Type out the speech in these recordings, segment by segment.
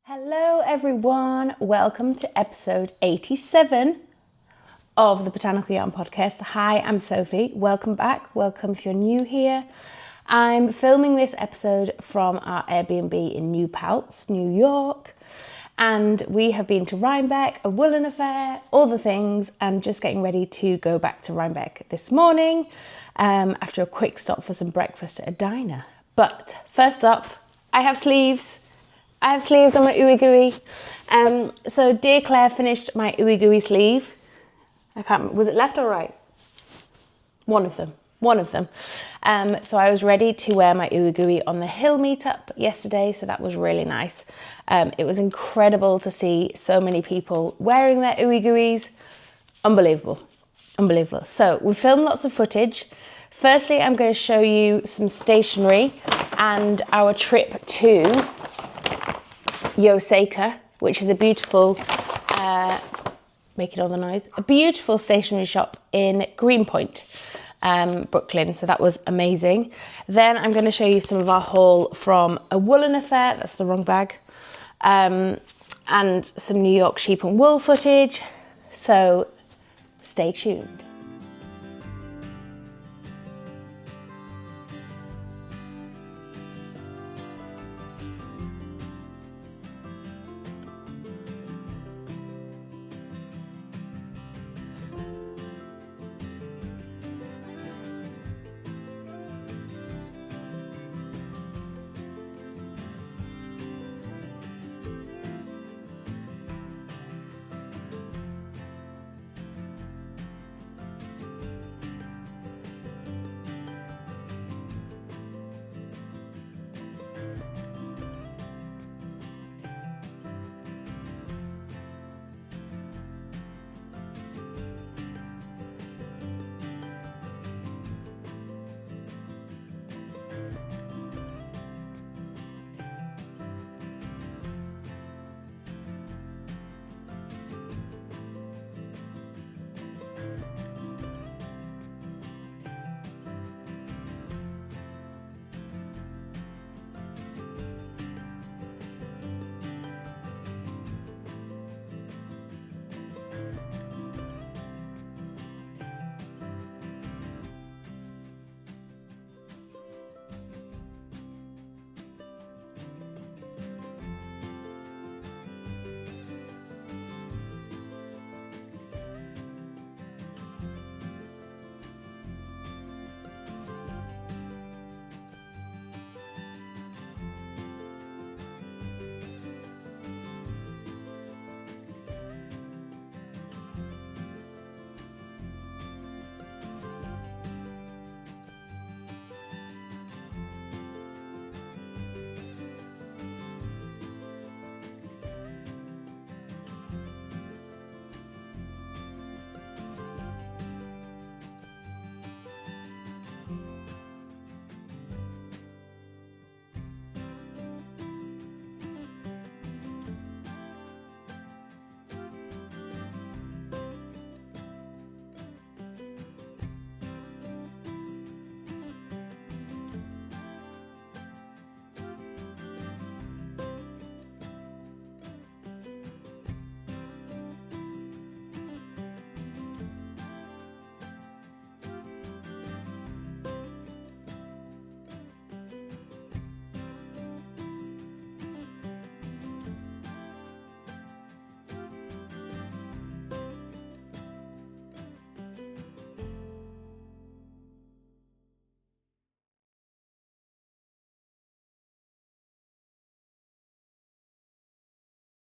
Hello everyone, welcome to episode 87 of the Botanical Yarn podcast. Hi, I'm Sophie. Welcome back. Welcome if you're new here. I'm filming this episode from our Airbnb in New Paltz, New York. And we have been to Rhinebeck, A Woolen Affair, all the things, and just getting ready to go back to Rhinebeck this morning after a quick stop for some breakfast at a diner. But first up, I have sleeves. I have sleeves on my Ooey Gooey. So dear Claire finished my Ooey Gooey sleeve. I can't remember, was it left or right? One of them. So I was ready to wear my Ooey Gooey on the Hill meetup yesterday, so that was really nice. It was incredible to see so many people wearing their Ooey Gooeys. Unbelievable. So we filmed lots of footage. Firstly, I'm going to show you some stationery and our trip to MusiKAL, which is a beautiful, making all the noise, a beautiful stationery shop in Greenpoint, Brooklyn. So that was amazing. Then I'm going to show you some of our haul from A Woolen Affair. That's the wrong bag. And some New York sheep and wool footage. So stay tuned.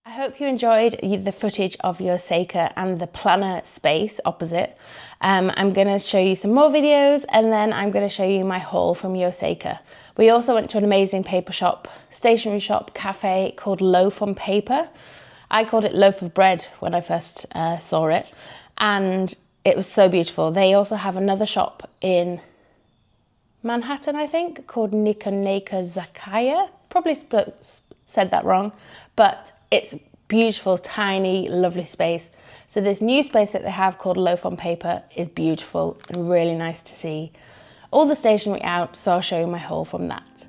I hope you enjoyed the footage of MusiKAL and the planner space opposite. I'm going to show you some more videos and then I'm going to show you my haul from MusiKAL. We also went to an amazing paper shop, stationery shop, cafe called Loaf on Paper. I called it Loaf of Bread when I first saw it, and it was so beautiful. They also have another shop in Manhattan, I think, called Nikoneka Zakaya. Probably said that wrong, but it's beautiful, tiny, lovely space. So this new space that they have called Loaf on Paper is beautiful and really nice to see all the stationery out, so I'll show you my haul from that.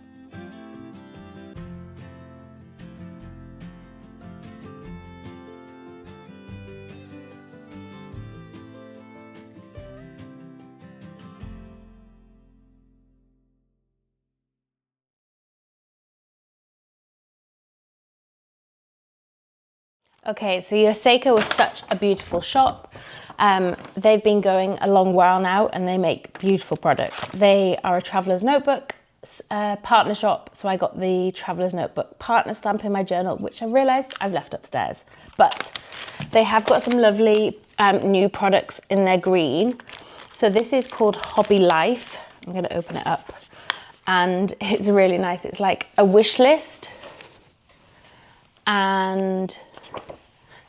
Okay, so YoSeika was such a beautiful shop. They've been going a long while now and they make beautiful products. They are a traveller's notebook partner shop, so I got the traveller's notebook partner stamp in my journal, which I realised I've left upstairs. But they have got some lovely new products in their green. So this is called Hobby Life. I'm going to open it up and it's really nice. It's like a wish list, and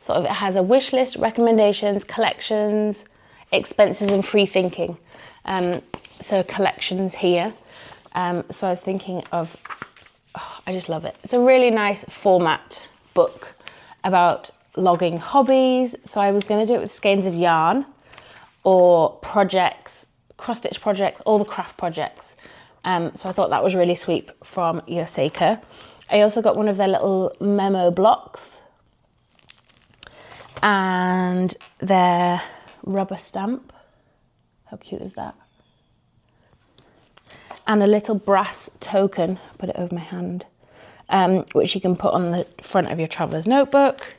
sort of it has a wish list, recommendations, collections, expenses and free thinking. So collections here. So I was thinking of, I just love it. It's a really nice format book about logging hobbies. So I was going to do it with skeins of yarn or projects, cross stitch projects, all the craft projects. So I thought that was really sweet from YoSeika. I also got one of their little memo blocks and their rubber stamp. How cute is that? And a little brass token, put it over my hand, which you can put on the front of your traveller's notebook.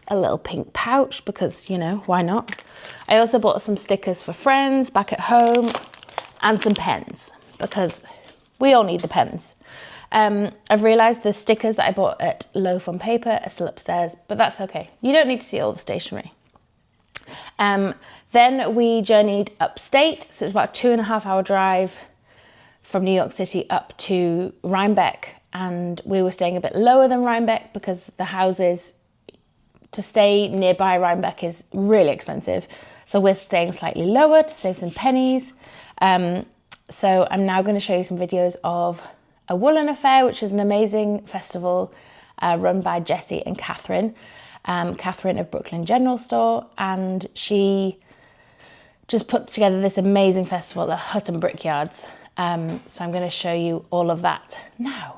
A little pink pouch because, you know, why not? I also bought some stickers for friends back at home and some pens because we all need the pens. I've realised the stickers that I bought at Loaf on Paper are still upstairs, but that's okay. You don't need to see all the stationery. Then we journeyed upstate, so it's about a 2.5-hour drive from New York City up to Rhinebeck, and we were staying a bit lower than Rhinebeck because the houses to stay nearby Rhinebeck is really expensive. So we're staying slightly lower to save some pennies. So I'm now going to show you some videos of A Woolen Affair, which is an amazing festival run by Jessie and Catherine. Catherine of Brooklyn General Store, and she just put together this amazing festival at Hutton Brickyards. So I'm going to show you all of that now.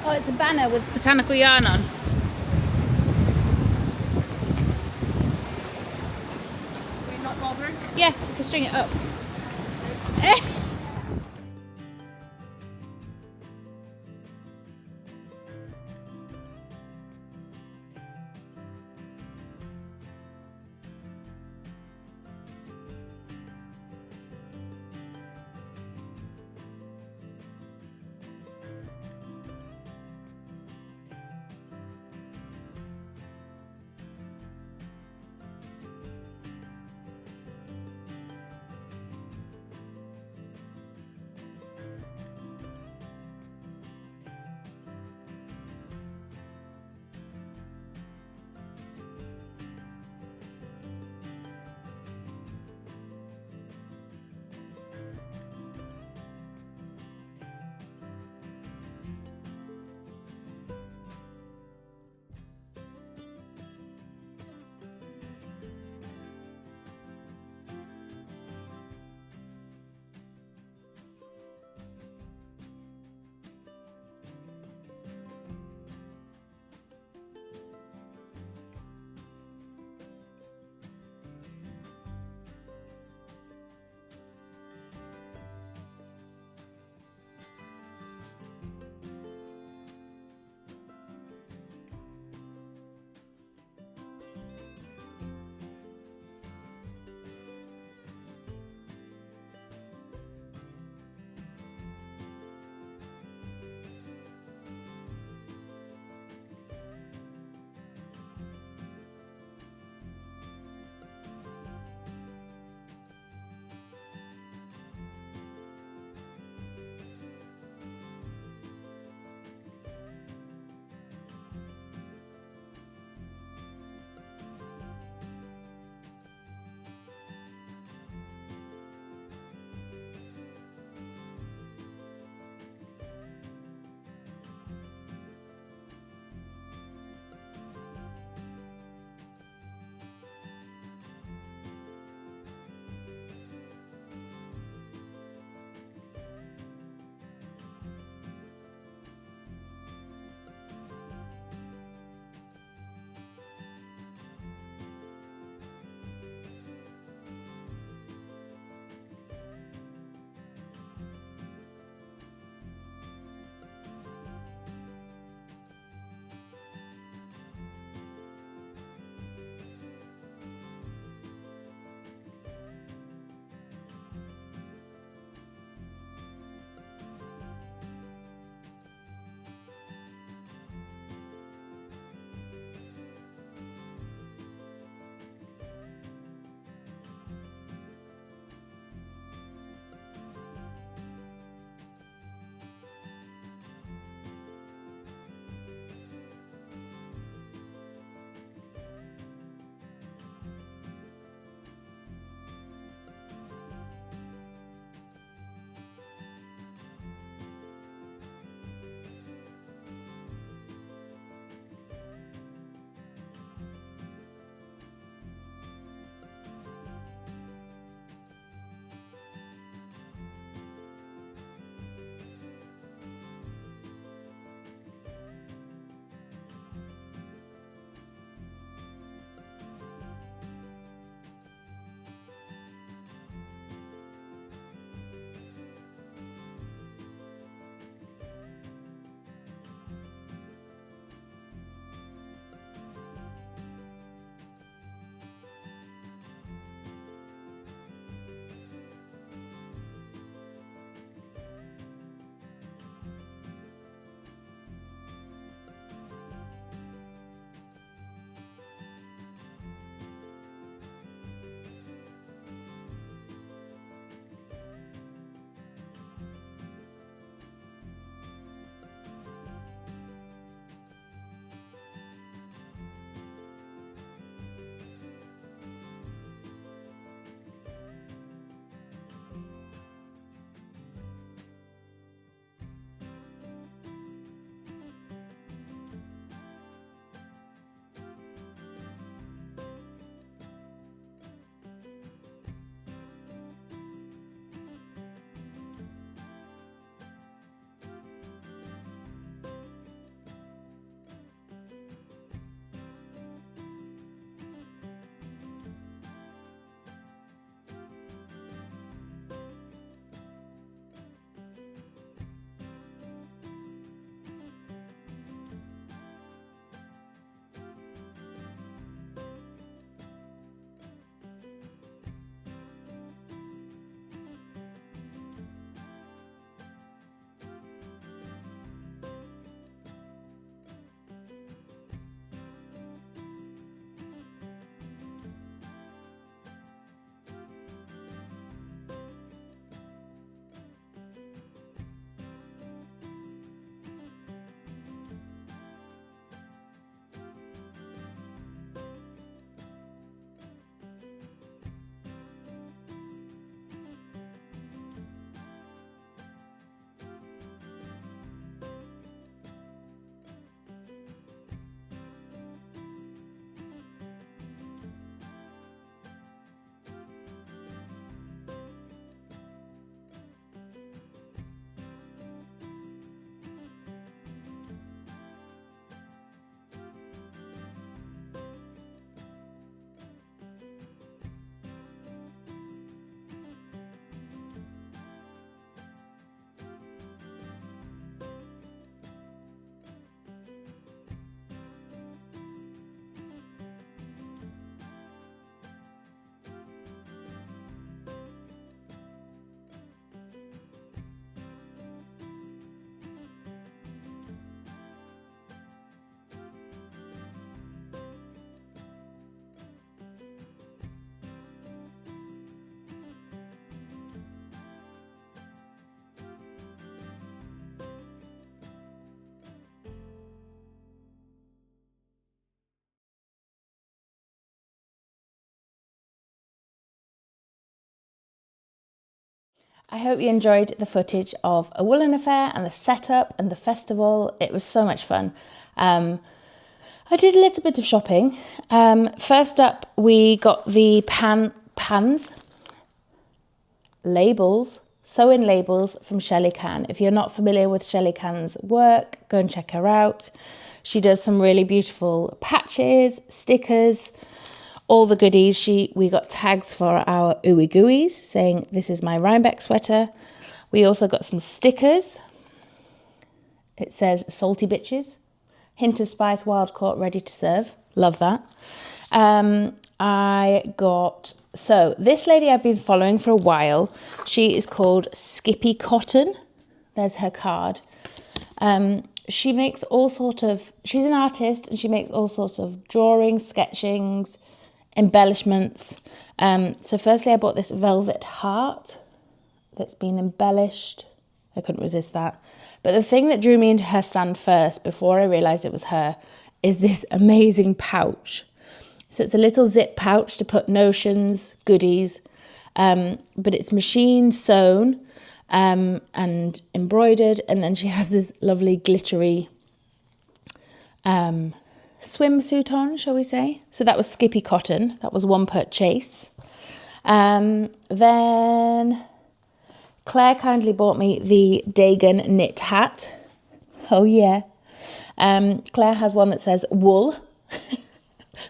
Oh, it's a banner with botanical yarn on. We're not bothering? Yeah, you can string it up. I hope you enjoyed the footage of A Woolen Affair and the setup and the festival. It was so much fun. I did a little bit of shopping. First up, we got the sewing labels from Shelley Can. If you're not familiar with Shelley Can's work, go and check her out. She does some really beautiful patches, stickers, all the goodies. We got tags for our Ooey Gooeys saying this is my Rhinebeck sweater. We also got some stickers. It says salty bitches, hint of spice, wild caught, ready to serve. Love that. So this lady I've been following for a while. She is called Skippy Cotton. There's her card. She makes she's an artist and she makes all sorts of drawings, sketchings, embellishments. So firstly, I bought this velvet heart that's been embellished. I couldn't resist that. But the thing that drew me into her stand first, before I realised it was her, is this amazing pouch. So it's a little zip pouch to put notions, goodies, but it's machine sewn and embroidered. And then she has this lovely glittery swimsuit on, shall we say. So that was Skippy Cotton. That was one purchase. Then Claire kindly bought me the Dagan knit hat. Oh yeah. Claire has one that says wool.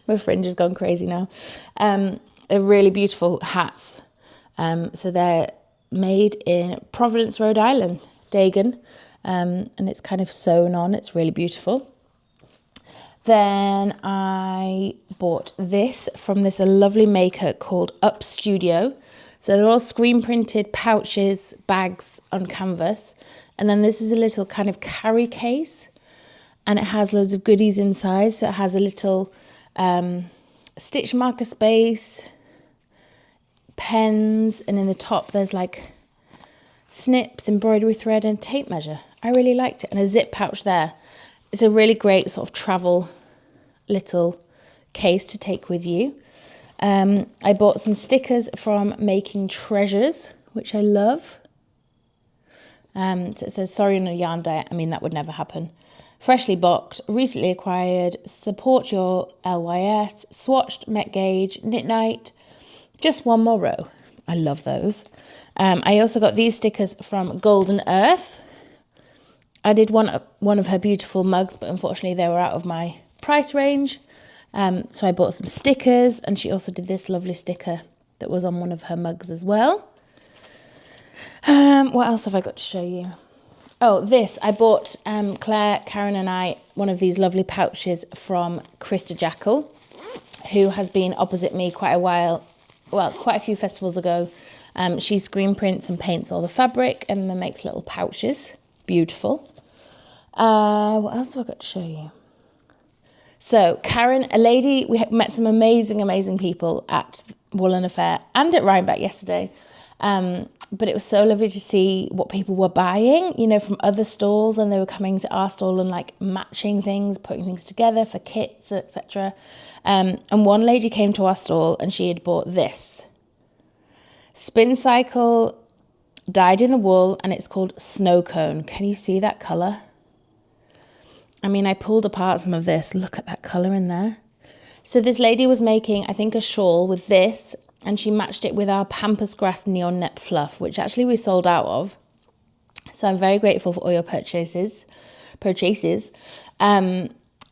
My fringe has gone crazy now. They're really beautiful hats. So they're made in Providence, Rhode Island, Dagan. And it's kind of sewn on. It's really beautiful. Then I bought this from this lovely maker called Up Studio. So they're all screen printed pouches, bags on canvas. And then this is a little kind of carry case. And it has loads of goodies inside. So it has a little stitch marker space, pens, and in the top there's like snips, embroidery thread and tape measure. I really liked it. And a zip pouch there. It's a really great sort of travel little case to take with you. I bought some stickers from Making Treasures, which I love. So it says, sorry on a yarn diet. I mean, that would never happen. Freshly boxed, recently acquired, support your LYS, swatched, met gauge, knit night, just one more row. I love those. I also got these stickers from Golden Earth. I did one of her beautiful mugs, but unfortunately they were out of my price range. So I bought some stickers, and she also did this lovely sticker that was on one of her mugs as well. What else have I got to show you? Oh, this. I bought Claire, Karen and I one of these lovely pouches from Krista Jackal, who has been opposite me quite a few festivals ago. She screen prints and paints all the fabric and then makes little pouches. Beautiful. What else have I got to show you? So Karen, a lady, we met some amazing people at Woolen Affair and at Rhinebeck yesterday. But it was so lovely to see what people were buying, from other stalls, and they were coming to our stall and like matching things, putting things together for kits, etc. And one lady came to our stall and she had bought this spin cycle dyed in the wool, and it's called Snow Cone. Can you see that colour? I mean, I pulled apart some of this. Look at that colour in there. So this lady was making, I think, a shawl with this, and she matched it with our Pampas Grass Neon Net Fluff, which actually we sold out of. So I'm very grateful for all your purchases.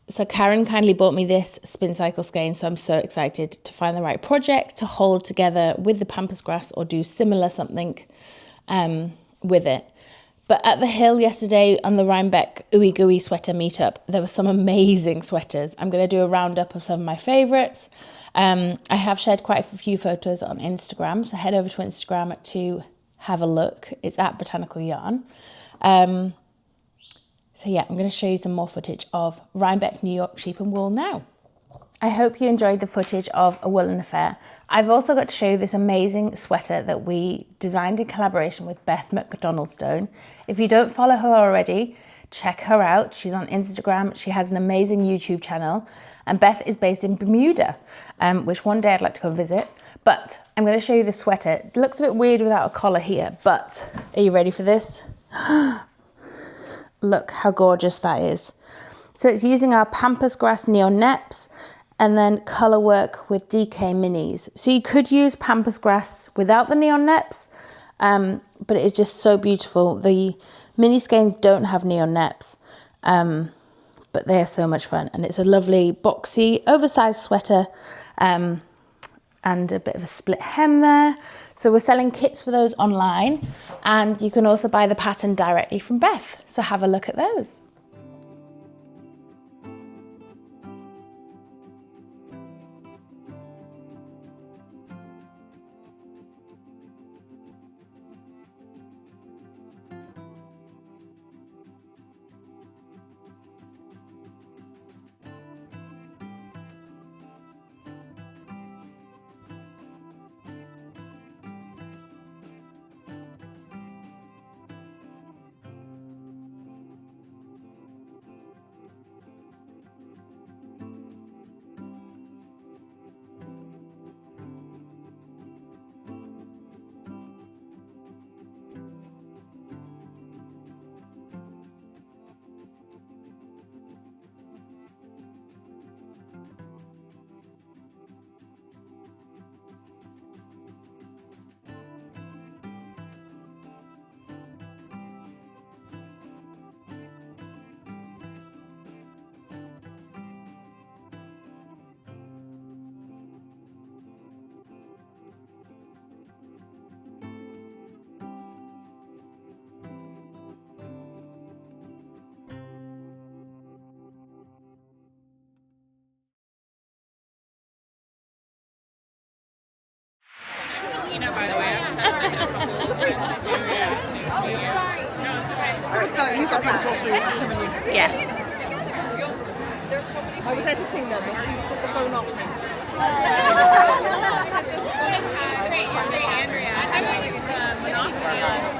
So Karen kindly bought me this spin cycle skein, so I'm so excited to find the right project to hold together with the Pampas Grass or do similar something with it. But at the Hill yesterday on the Rhinebeck Ooey Gooey sweater meetup, there were some amazing sweaters. I'm going to do a roundup of some of my favourites. I have shared quite a few photos on Instagram, so head over to Instagram to have a look. It's at Botanical Yarn. So yeah, I'm going to show you some more footage of Rhinebeck, New York sheep and wool now. I hope you enjoyed the footage of A Woolen Affair. I've also got to show you this amazing sweater that we designed in collaboration with Beth McDonaldstone. If you don't follow her already, check her out. She's on Instagram. She has an amazing YouTube channel. And Beth is based in Bermuda, which one day I'd like to go and visit. But I'm going to show you the sweater. It looks a bit weird without a collar here, but are you ready for this? Look how gorgeous that is. So it's using our Pampas Grass Neon Neps and then colour work with DK Minis. So you could use Pampas Grass without the Neon Neps, but it is just so beautiful. The mini skeins don't have Neon Neps, but they are so much fun. And it's a lovely boxy, oversized sweater, and a bit of a split hem there. So we're selling kits for those online, and you can also buy the pattern directly from Beth. So have a look at those. By the way, I've tested it a couple of times too. You got French all through, haven't you? Yeah. I was editing them and she took the phone off me. Great, Andrea. I think the Monopoly on that.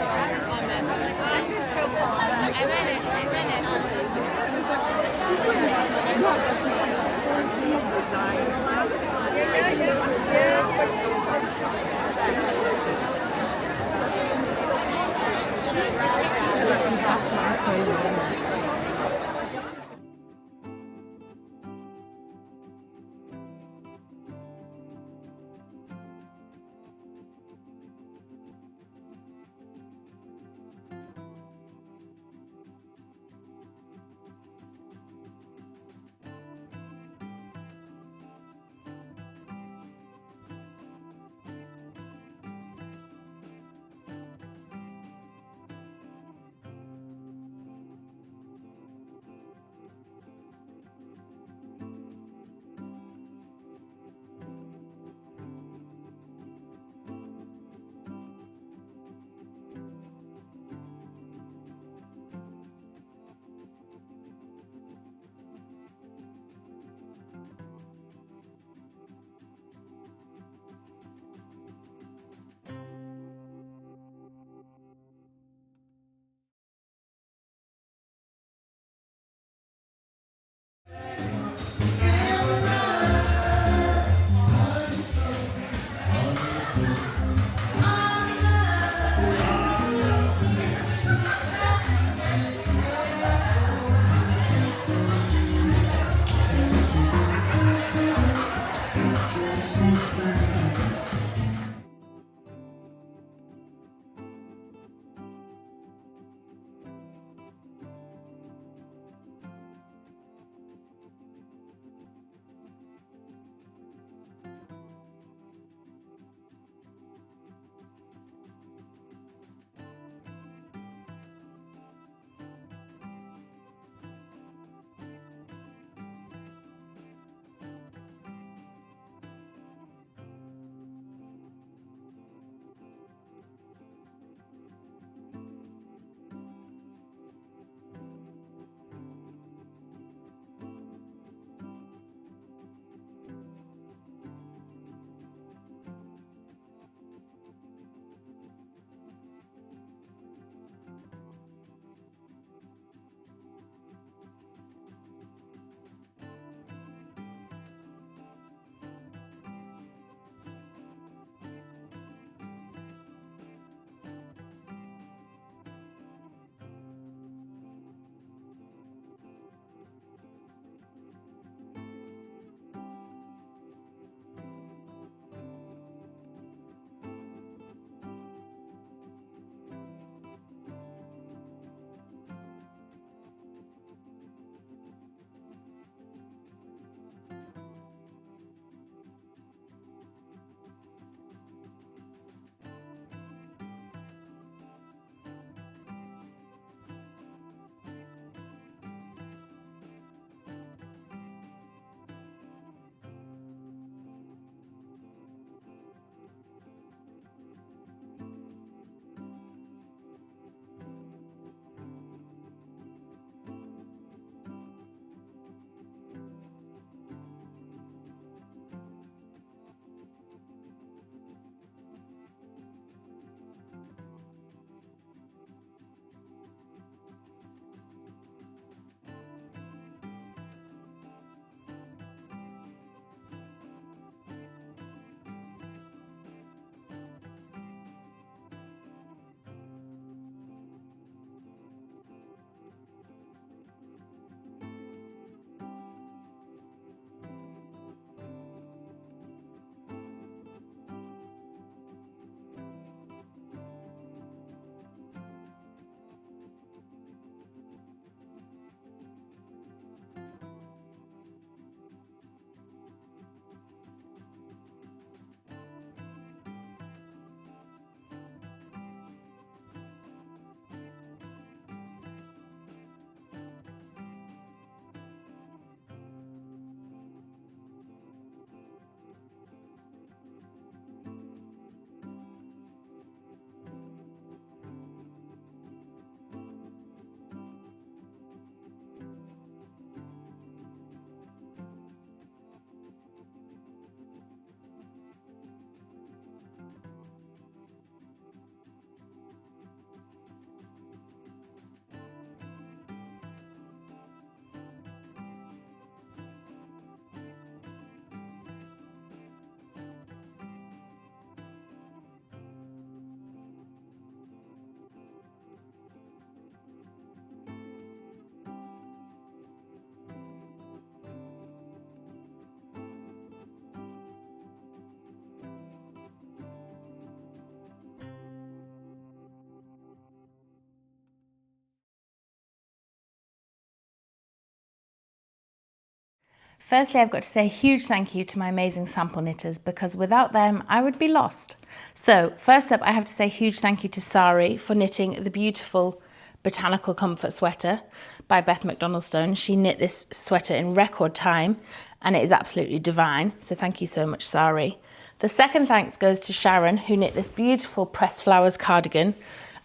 Firstly, I've got to say a huge thank you to my amazing sample knitters, because without them, I would be lost. So first up, I have to say a huge thank you to Sari for knitting the beautiful Botanical Comfort Sweater by Beth McDonald-Stone. She knit this sweater in record time and it is absolutely divine. So thank you so much, Sari. The second thanks goes to Sharon, who knit this beautiful pressed flowers cardigan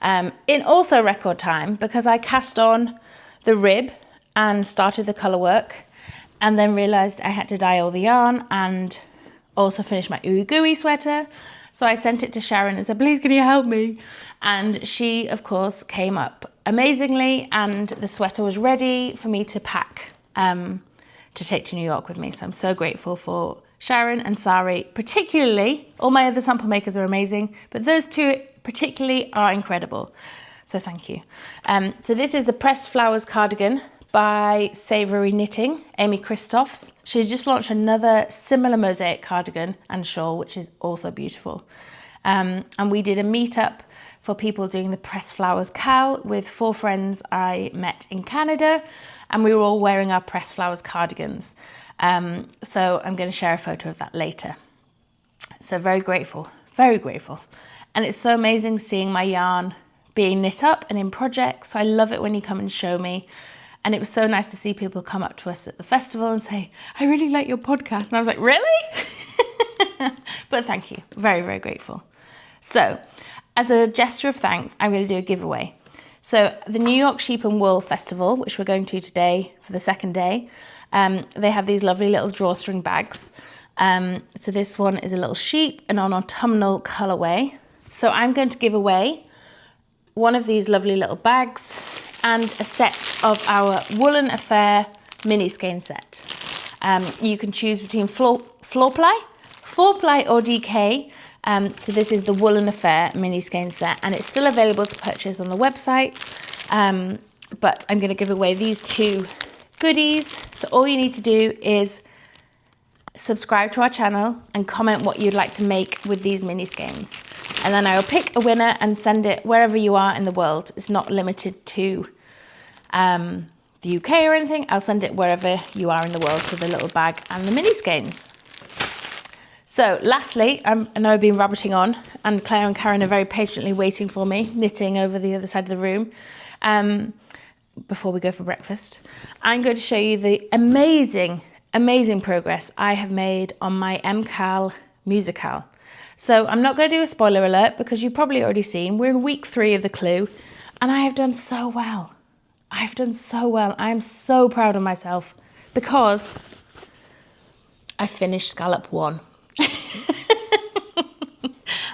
in also record time, because I cast on the rib and started the colour work and then realised I had to dye all the yarn and also finish my Ooey Gooey sweater. So I sent it to Sharon and said, please, can you help me? And she, of course, came up amazingly, and the sweater was ready for me to pack to take to New York with me. So I'm so grateful for Sharon and Sari, particularly. All my other sample makers are amazing, but those two particularly are incredible. So thank you. So this is the Pressed Flowers cardigan by Savoury Knitting, Amy Christophs. She's just launched another similar mosaic cardigan and shawl, which is also beautiful. And we did a meetup for people doing the Pressed Flowers KAL with 4 friends I met in Canada, and we were all wearing our Pressed Flowers cardigans. So I'm going to share a photo of that later. So very grateful, very grateful. And it's so amazing seeing my yarn being knit up and in projects. So I love it when you come and show me. And it was so nice to see people come up to us at the festival and say, I really like your podcast. And I was like, really? But thank you. Very, very grateful. So as a gesture of thanks, I'm going to do a giveaway. So the New York Sheep and Wool Festival, which we're going to today for the second day, they have these lovely little drawstring bags. So this one is a little sheep and an autumnal colourway. So I'm going to give away one of these lovely little bags and a set of our Woolen Affair mini skein set. You can choose between 4-ply or DK. So this is the Woolen Affair mini skein set, and it's still available to purchase on the website. But I'm going to give away these 2 goodies. So all you need to do is subscribe to our channel and comment what you'd like to make with these mini skeins. And then I will pick a winner and send it wherever you are in the world. It's not limited to the UK or anything. I'll send it wherever you are in the world, to the little bag and the mini skeins. So lastly, I know I've been rabbiting on, and Claire and Karen are very patiently waiting for me, knitting over the other side of the room, before we go for breakfast. I'm going to show you the amazing progress I have made on my MusiKAL MusiKAL. So I'm not going to do a spoiler alert, because you've probably already seen we're in week 3 of the clue, and I have done so well. I've done so well. I am so proud of myself, because I finished scallop 1.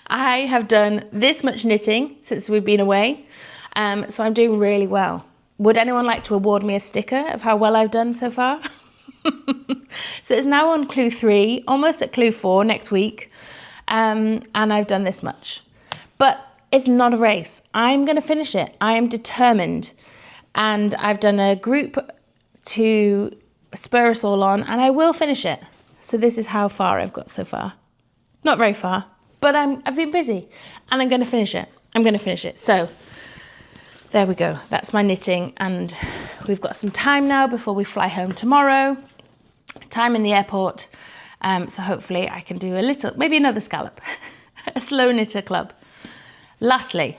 I have done this much knitting since we've been away, so I'm doing really well. Would anyone like to award me a sticker of how well I've done so far? So it's now on clue 3, almost at clue 4 next week. And I've done this much. But it's not a race. I'm going to finish it. I am determined. And I've done a group to spur us all on, and I will finish it. So this is how far I've got so far. Not very far, but I've been busy, and I'm going to finish it. I'm going to finish it. So there we go. That's my knitting, and we've got some time now before we fly home tomorrow. Time in the airport. So hopefully I can do a little, maybe another scallop, a slow knitter club. Lastly,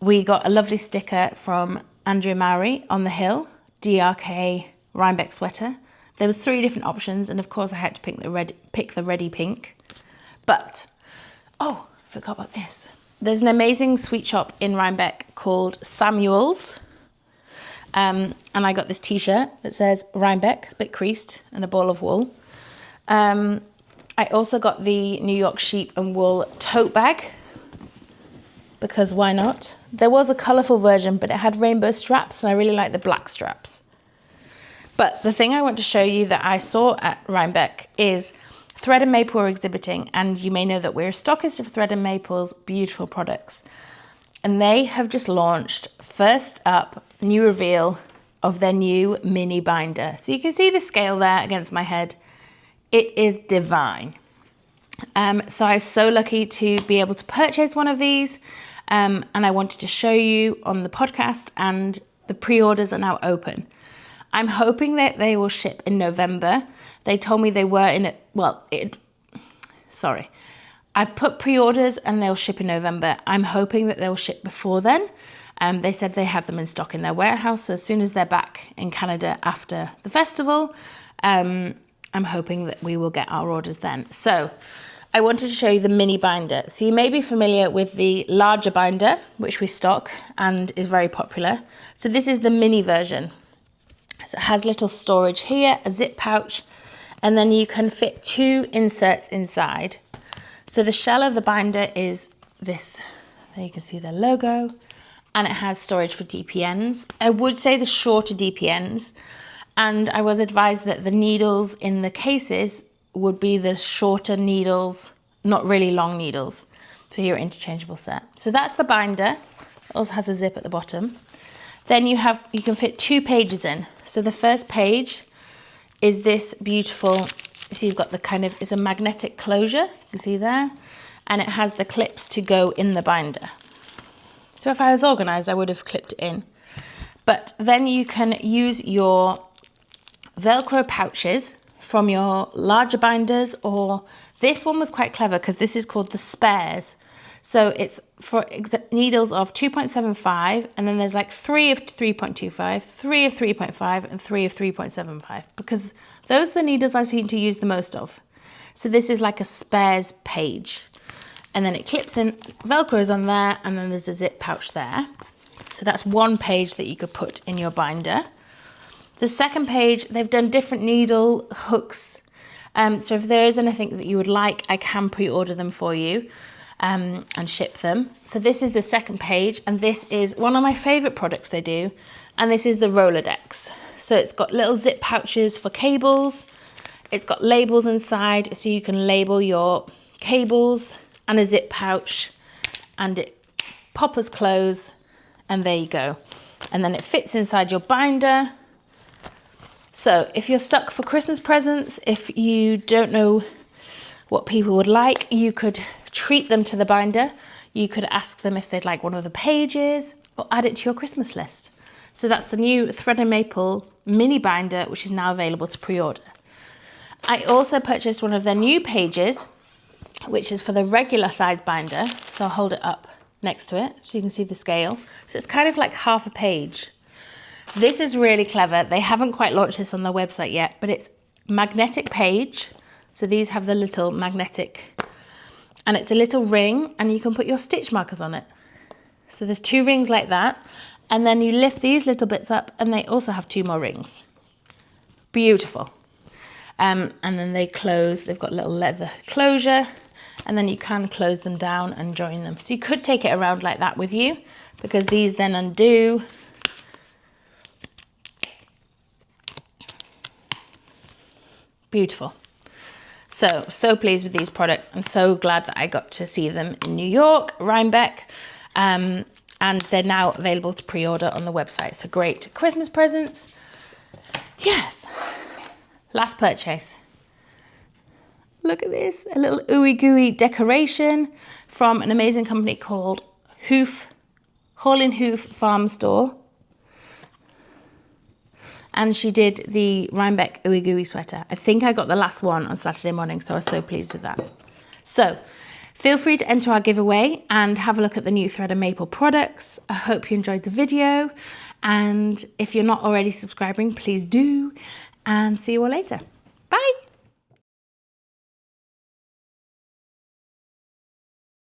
we got a lovely sticker from Andrea Mowry on the Hill, DRK Rhinebeck sweater. There was 3 different options, and of course I had to pick the Ready Pink. But, oh, forgot about this. There's an amazing sweet shop in Rhinebeck called Samuel's. And I got this t-shirt that says Rhinebeck, it's a bit creased, and a ball of wool. I also got the New York Sheep and Wool tote bag, because why not? There was a colourful version, but it had rainbow straps, and I really like the black straps. But the thing I want to show you that I saw at Rhinebeck is Thread and Maple were exhibiting, and you may know that we're a stockist of Thread and Maple's beautiful products. And they have just launched, first up, new reveal of their new mini binder. So you can see the scale there against my head. It is divine. So I was so lucky to be able to purchase one of these, and I wanted to show you on the podcast, and the pre-orders are now open. I'm hoping that they will ship in November. They told me they were in it. Well, sorry. I've put pre-orders and they'll ship in November. I'm hoping that they'll ship before then. They said they have them in stock in their warehouse. So as soon as they're back in Canada after the festival, I'm hoping that we will get our orders then. So I wanted to show you the mini binder. So you may be familiar with the larger binder, which we stock and is very popular. So this is the mini version. So it has little storage here, a zip pouch, and then you can fit 2 inserts inside. So the shell of the binder is this. There you can see the logo, and it has storage for DPNs. I would say the shorter DPNs, and I was advised that the needles in the cases would be the shorter needles, not really long needles, for your interchangeable set. So that's the binder. It also has a zip at the bottom. Then you can fit 2 pages in. So the first page is this beautiful, so you've got the kind of, it's a magnetic closure, you can see there, and it has the clips to go in the binder. So if I was organized, I would have clipped it in. But then you can use your Velcro pouches from your larger binders, or this one was quite clever because this is called the spares. So it's for needles of 2.75, and then there's like 3 of 3.25, 3 of 3.5, and 3 of 3.75, because those are the needles I seem to use the most of. So this is like a spares page. And then it clips in, Velcro's on there, and then there's a zip pouch there. So that's one page that you could put in your binder. The second page, they've done different needle hooks. So if there is anything that you would like, I can pre-order them for you and ship them. So this is the second page, and this is one of my favorite products they do. And this is the Rolodex. So it's got little zip pouches for cables. It's got labels inside, so you can label your cables, and a zip pouch, and it poppers close, and there you go. And then it fits inside your binder. So if you're stuck for Christmas presents, if you don't know what people would like, you could treat them to the binder. You could ask them if they'd like one of the pages, or add it to your Christmas list. So that's the new Thread and Maple mini binder, which is now available to pre-order. I also purchased one of their new pages, which is for the regular size binder. So I'll hold it up next to it so you can see the scale. So it's kind of like half a page. This is really clever. They haven't quite launched this on their website yet, but it's magnetic page. So these have the little magnetic, and it's a little ring, and you can put your stitch markers on it. So there's 2 rings like that, and then you lift these little bits up, and they also have 2 more rings. Beautiful. And then they close. They've got a little leather closure, and then you can close them down and join them. So you could take it around like that with you, because these then undo. Beautiful. So pleased with these products. I'm so glad that I got to see them in New York, Rhinebeck, and they're now available to pre-order on the website. So great Christmas presents. Yes. Last purchase. Look at this, a little Ooey Gooey decoration from an amazing company called Hall in Hoof Farm Store. And she did the Rhinebeck Ooey Gooey sweater. I think I got the last one on Saturday morning, so I was so pleased with that. So feel free to enter our giveaway and have a look at the new Thread and Maple products. I hope you enjoyed the video. And if you're not already subscribing, please do. And see you all later. Bye.